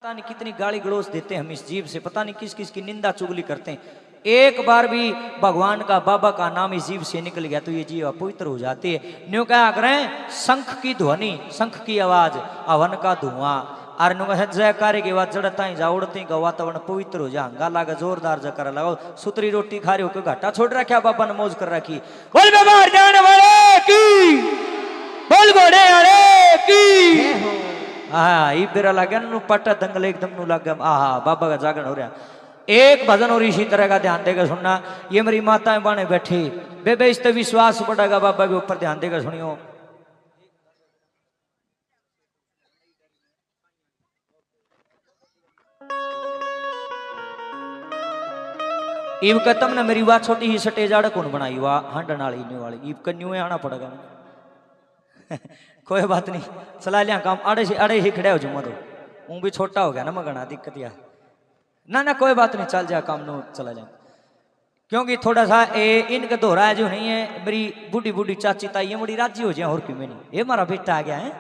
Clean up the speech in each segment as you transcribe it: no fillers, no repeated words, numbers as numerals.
पता नहीं कितनी गाली गलौज देते हैं हम इस जीव से, पता नहीं किस किस की निंदा चुगली करते हैं। एक बार भी भगवान का बाबा का नाम इस जीव से निकल गया तो ये जीव अपवित्र हो जाती है। न्यू क्या करें, शंख की ध्वनि, शंख की आवाज, हवन का धुआं और नु जयकारे की आवाज जड़ता ही जा उड़ती का वातावरण पवित्र हो जा। हंगा लागा जोरदार जयकारा लगाओ। सुतरी रोटी खा रहे हो घाटा छोड़ रखा बाबा ने मौज कर रखी। बोल बाबा जाने वाले की, बोल घोड़े वाले की। हाँ इबेरा लगे नु पटा दंगल एकदम नु लग गया। आहा बाबा का जागरण हो रहा। एक भजन और इसी तरह का ध्यान देकर सुनना। ये मेरी माताएं बाने बैठी बेबे इस पे विश्वास बढ़ेगा बाबा के ऊपर, ध्यान देकर सुनियो। इब कतम ने मेरी बात छोटी ही सटे जाड़ कौन बनाई वाह हंडन वाली इब कन्यू आना पड़ेगा। कोई बात नहीं चला लिया काम, अड़े ही खड़े हो जुमा तो ऊँ भी छोटा हो गया ना मगना दिक्कत या ना कोई बात नहीं चल जा काम नो चला जा। क्योंकि थोड़ा सा इनका दोहरा जो नहीं है मेरी बूढ़ी बूढ़ी चाची ताई बड़ी राजी हो जाए और क्यों नहीं, ये हमारा बेटा आ गया है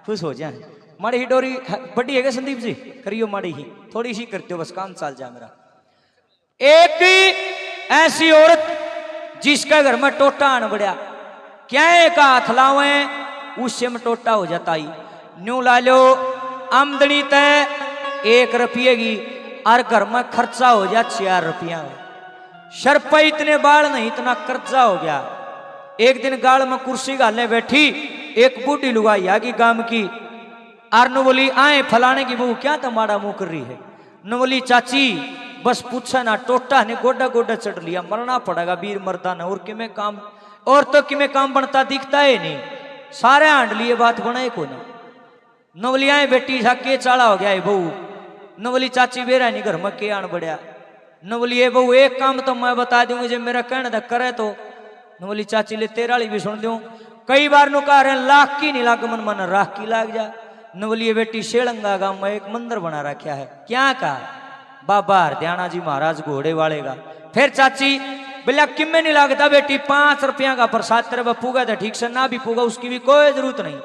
खुश हो जाए। माड़ी ही डोरी बड़ी है क्या संदीप जी, करियो माड़ी ही थोड़ी सी करते हो बस काम चल जा मेरा। एक ऐसी औरत जिसका घर में टोटा आन बढ़िया क्या एक हाथ लावे उससे में टोटा हो जाता ही। न्यू ला लो आमदनी तय 1 रुपये की और घर में खर्चा हो जा 4 रुपया। सर पे इतने बाल नहीं इतना कर्जा हो गया। एक दिन गाल में कुर्सी गालने बैठी एक बूढ़ी लुगाई आगी गांव की और नु बोली आए फलाने की बहू क्या तुम्हारा मुंह कर रही है। नु बोली चाची बस पूछा ना टोटा ने गोडा गोडा चढ़ लिया, मरना पड़ेगा वीर मर्दा ने। और किमें काम और तो किमें काम बनता दिखता है नहीं, सारे हांड लिए बात बनाए को ना। नवलियाएं बेटी के चाला हो गया है बहू। नवली चाची बेरा नहीं घर में के आन बढ़िया। नवली ये बहू एक काम तो मैं बता दूंगी जब मेरा कहने तक करे तो। नवली चाची ले तेरा भी सुन दूं कई बार नु कह रहे लाख की नहीं लाग मन मन राख की लाग जा। नवली बेटी शेलंगा गांव में एक मंदिर बना रखा है, क्या कहा बाबा हरदयाना जी महाराज घोड़े वाले का। फिर चाची बोला किमें नहीं लगता बेटी 5 रुपया का प्रसाद तेरे पर पूगा था ठीक से, ना भी पूगा उसकी भी कोई जरूरत नहीं।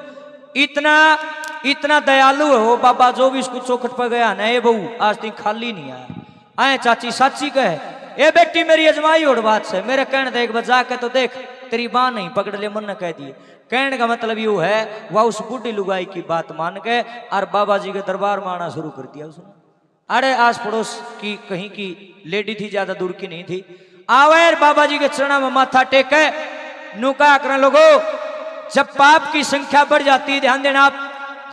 इतना दयालु है वो बाबा, जो भी इसको चौखट पर गया ना ये बहू आज तक खाली नहीं आया। आए चाची साची कहे ए बेटी मेरी अजमाई और बात से मेरे कहने दे एक बार जाके तो देख तेरी बाँ नहीं पकड़ ले मन ने कह दिए। कहने का मतलब यू है वह उस बूढ़ी लुगाई की बात मान के और बाबा जी के दरबार में आना शुरू कर दिया उसने। अरे आस पड़ोस की कहीं की लेडी थी, ज्यादा दूर की नहीं थी। आवेर बाबा जी के चरणों में माथा टेके नुका कर लोगो। जब पाप की संख्या बढ़ जाती है, ध्यान देना आप,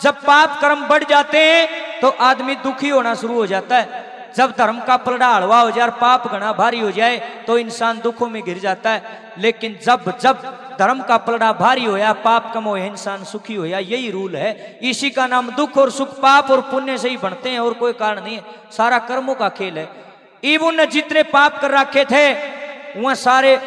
जब पाप कर्म बढ़ जाते हैं तो आदमी दुखी होना शुरू हो जाता है। जब धर्म का पलड़ा हलवा हो जाए, पाप घना भारी हो जाए तो इंसान दुखों में गिर जाता है। लेकिन जब जब धर्म का पलड़ा भारी होया, पाप कम होया, इंसान सुखी होया, यही रूल है। इसी का नाम दुख और सुख पाप और पुण्य से ही बनते हैं और कोई कारण नहीं है, सारा कर्मों का खेल है। इब ने जितने पाप कर रखे थे वह सारे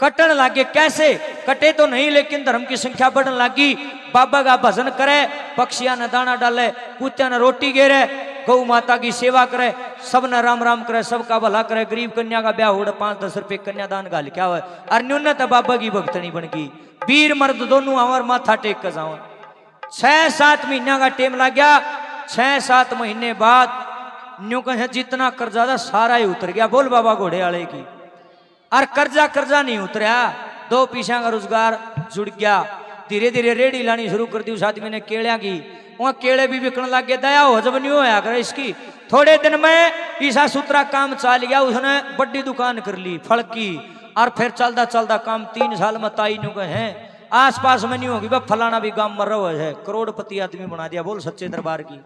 कटन लगे। कैसे कटे तो नहीं, लेकिन धर्म की संख्या बढ़ने लगी। बाबा का भजन करे, पक्षियां ने दाना डाले, कुत्तियां ने रोटी घेरे, गौ माता की सेवा करे, सब ने राम राम करे, सबका भला करे। गरीब कन्या का ब्याह हो 5-10 रुपये कन्यादान गाल क्या हुआ। और न्यूनत बाबा की भक्तनी बन गई। वीर मर्द दोनों आवर माथा टेक कर जाओ। 6-7 महीना का टेम लग गया। 6-7 महीने बाद न्यू कहे जितना कर्जा था सारा ही उतर गया। बोल बाबा घोड़े वाले की। और कर्जा नहीं उतरया, 2 पैसा का रोजगार जुड़ गया। धीरे धीरे रेडी लानी शुरू कर दी उस आदमी ने केलिया की। वहां केले भी बिकने लग गए। दया हो जब नहीं होया करे इसकी। थोड़े दिन में ईसा सूत्रा काम चल गया, उसने बड़ी दुकान कर ली फल की। और फिर चलता चलता काम 3 साल में ताई न्यू कहे आस पास में नहीं होगी फलाना भी गांव मर रहा है, करोड़पति आदमी बना दिया। बोल सच्चे दरबार की।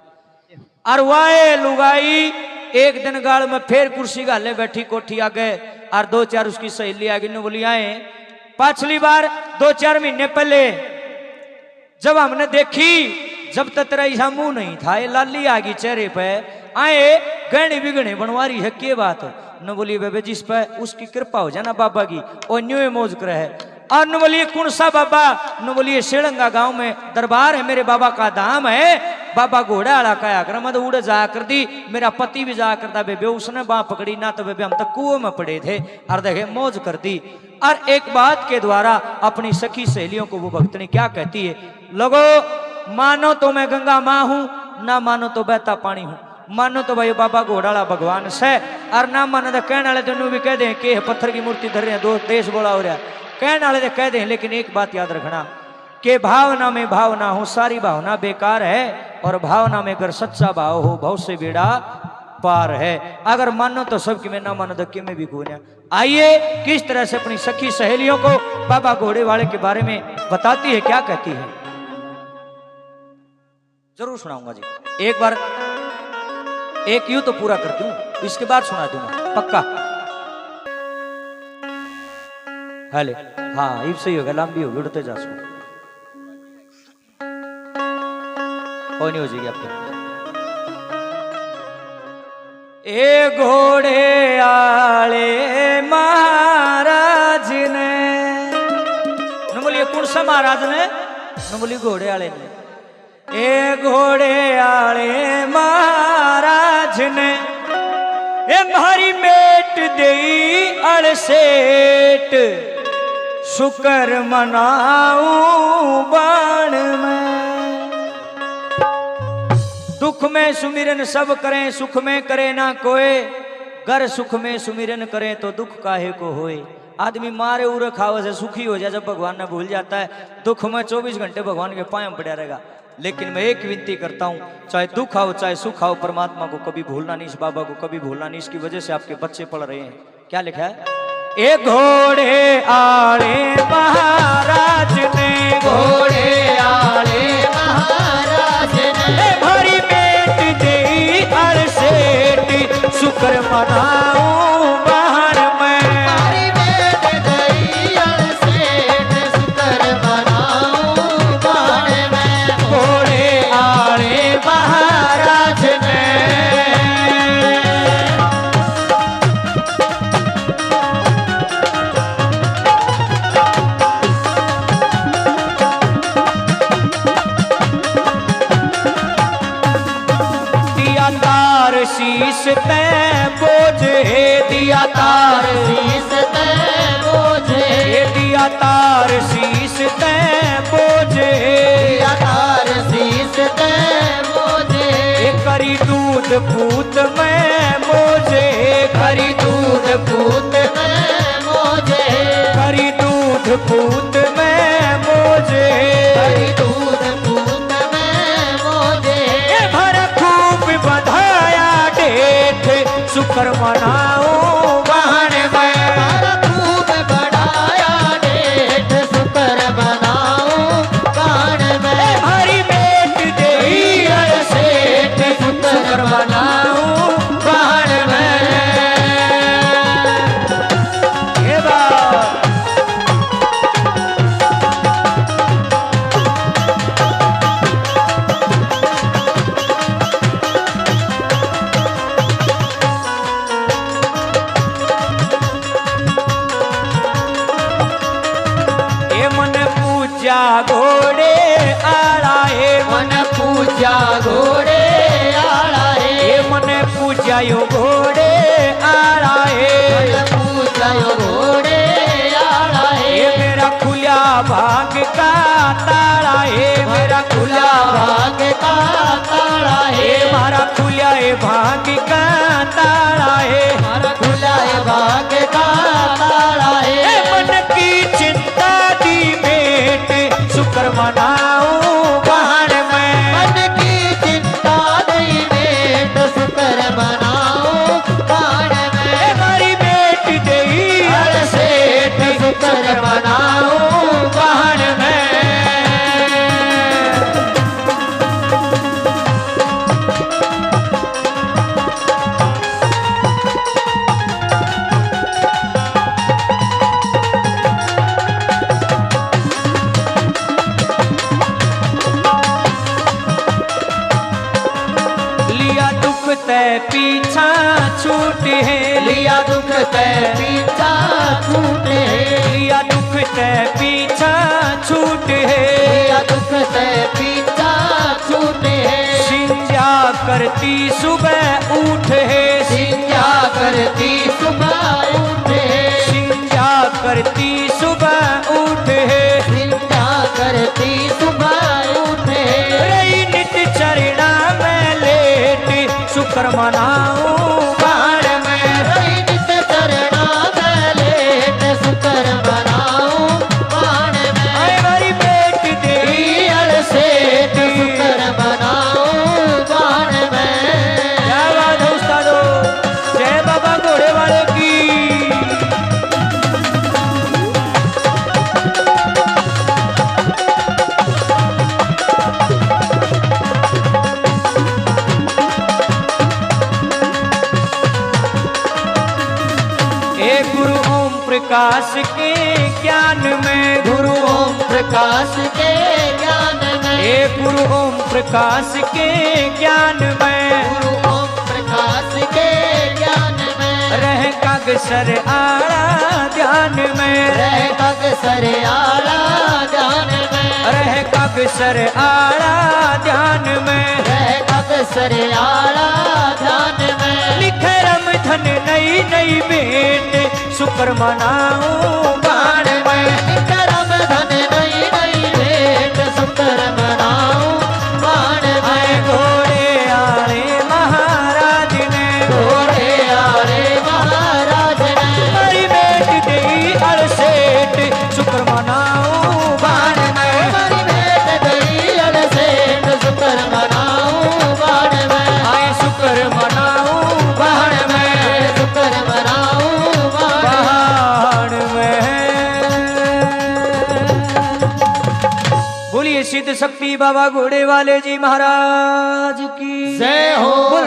और वाए लुगाई एक दिन गाल में फिर कुर्सी गाले बैठी कोठी आगे और 2-4 उसकी सहेली आगे ने बोली आए पिछली बार 2-4 महीने पहले जब हमने देखी जब तक तेरा ऐसा मुंह नहीं था, ये लाली आ गई चेहरे पे, आए गहने बिगड़े बनवारी है के बात न बोली बेबे जिस पे उसकी कृपा हो जाए ना बाबा की और न्यू मौज करे है। और न बोलिए कौन सा बाबा, न बोलिए शेलंगा गांव में दरबार है मेरे बाबा का धाम है। बाबा घोड़ा वाला कहा कर मैं तो उड़ जाया कर दी, मेरा पति भी जाया करता बेबे, उसने बाँ पकड़ी ना तो बेबे हम तो कुएं में पड़े थे और देखे मौज कर दी। और एक बात के द्वारा अपनी सखी सहेलियों को वो भक्तनी क्या कहती है, लोगो मानो तो मैं गंगा माँ हूं, ना मानो तो बहता पानी हूँ, मानो तो भाई बाबा घोड़ाला भगवान से, और ना मानो तो कहने वाले तेन भी कह दें कि पत्थर की मूर्ति धर रहे हैं, दो देश बोला हो रहा है, कहने वाले तो कह दें। लेकिन एक बात याद रखना कि भावना में भावना हो, सारी भावना बेकार है, और भावना में अगर सच्चा भाव हो बहुत से बेड़ा पार है। अगर मानो तो सबकी में, ना मानो तो कि में भी गुण है। आइए किस तरह से अपनी सखी सहेलियों को बाबा घोड़े वाले के बारे में बताती है, क्या कहती है, जरूर सुनाऊंगा जी। एक बार एक यूं तो पूरा कर दूं, इसके बाद सुना दूंगा पक्का। हेले हाँ इब सही होगा, लंबी होगी, उड़ते जा सो कोई नहीं हो जाएगी आपके। ए घोड़े आले महाराज ने, न बोलिए कौन सा महाराज ने, न बोलिए घोड़े आले ने। ए घोड़े आले महाराज ने ए मारी मेट देई अड़सेट, शुक्र मनाऊं बाण में। दुख में सुमिरन सब करें, सुख में करे ना कोई, गर सुख में सुमिरन करें तो दुख काहे को होए। आदमी मारे उरे खावे से सुखी हो जाए, जब भगवान ने भूल जाता है, दुख में 24 घंटे भगवान के पांव पड़ा रहेगा। लेकिन मैं एक विनती करता हूँ, चाहे दुख आओ चाहे सुख आओ, परमात्मा को कभी भूलना नहीं, इस बाबा को कभी भूलना नहीं। इसकी वजह से आपके बच्चे पढ़ रहे हैं। क्या लिखा है? ए घोड़े आले महाराज ने, घोड़े आले महाराज ने भरी पेट दे अड़सेट, शुक्र मनाऊं बाहर में। हरी पेट दई अड़सेट, शुक्र मनाऊं बाण में। घोड़े आले महाराज ने शीश पे बोझ है, दिया तार शीस ते बोझे, दिया तार शीश ते बोझ है, दिया तार शीस ते बोझे। करी दूध पूत में मोजे, करी दूध पूत में मोझे, करी दूध पूत में मोजे, हरी दूध पूत में मोझे। भर खूब बधाया डेठ, शुक्र मनाऊं बाहर में। खूब बढ़ाया डेठ, शुक्र मनाऊं बाण में। हरी बेट देई अड़सेठ, शुक्र मनाऊं बाहर में। ये बात घोड़े आला है, मन पूजा घोड़े आला है, मन पूजा यो घोड़े आला है, मन पूजा घोड़े आला है। मेरा खुला भाग का ताला है, मेरा खुला भाग का ताला है, मारा खुला भाग का ताला है, हमारा खुला भाग का ताला है। मन की चिंता दी भेंट, शुक्र मनाऊं बाहर में। मन की चिंता नहीं भेंट, शुक्र मनाऊं बाण में। हमारी बेट देई अड़सेठ, शुक्र मनाऊं बाहर में। पीछा छूटे है, लिया दुख ते पीछा छूटे, लिया दुख ते पीछा छूटे है, लिया दुख ते पीछा छूटे। सिंजा करती सुबह उठे है, सिंजा करती सुबह उठे, सिंजा करती सुबह उठे, सिंजा करती सुबह उठे। रही नित चरणा में शुक्र मनाऊं बाण में। रही नित चरणा में लेट शुक्र मनाऊं बाण में। आए मारी पेट दे अलसेट शुक्र मनाऊं बाण में। क्या बात है उस्तादो, जय बाबा घोड़े वाले की। एक गुरु ओम प्रकाश के ज्ञान में, गुरु ओम प्रकाश के ज्ञान में। एक गुरु ओम प्रकाश के ज्ञान में, गुरु ओम प्रकाश के ज्ञान में। रह कागसर आड़ा ध्यान में, रह अक्सर आला ध्यान में। रह कागसर आड़ा ध्यान में। रह अक्सर आला ध्यान में। लिखे रमधन नई नई भेंट शुक्र मनाऊं बाण में। करम धन नई नई भेंट शुक्र मनाऊं बाण आए में। घोड़े आले महाराज ने, घोड़े आले महाराज ने। हरी भेंट देई अलसेट शुक्र मनाऊं बाण में। हमारी भेंट गई अलसेट शुक्र मनाऊं बाण में। आए शुक्र मनाऊं बाण में, शुक्र मनाऊं बाण में। बाण में। बोलिए सिद्ध शक्ति बाबा घोड़े वाले जी महाराज की जय हो।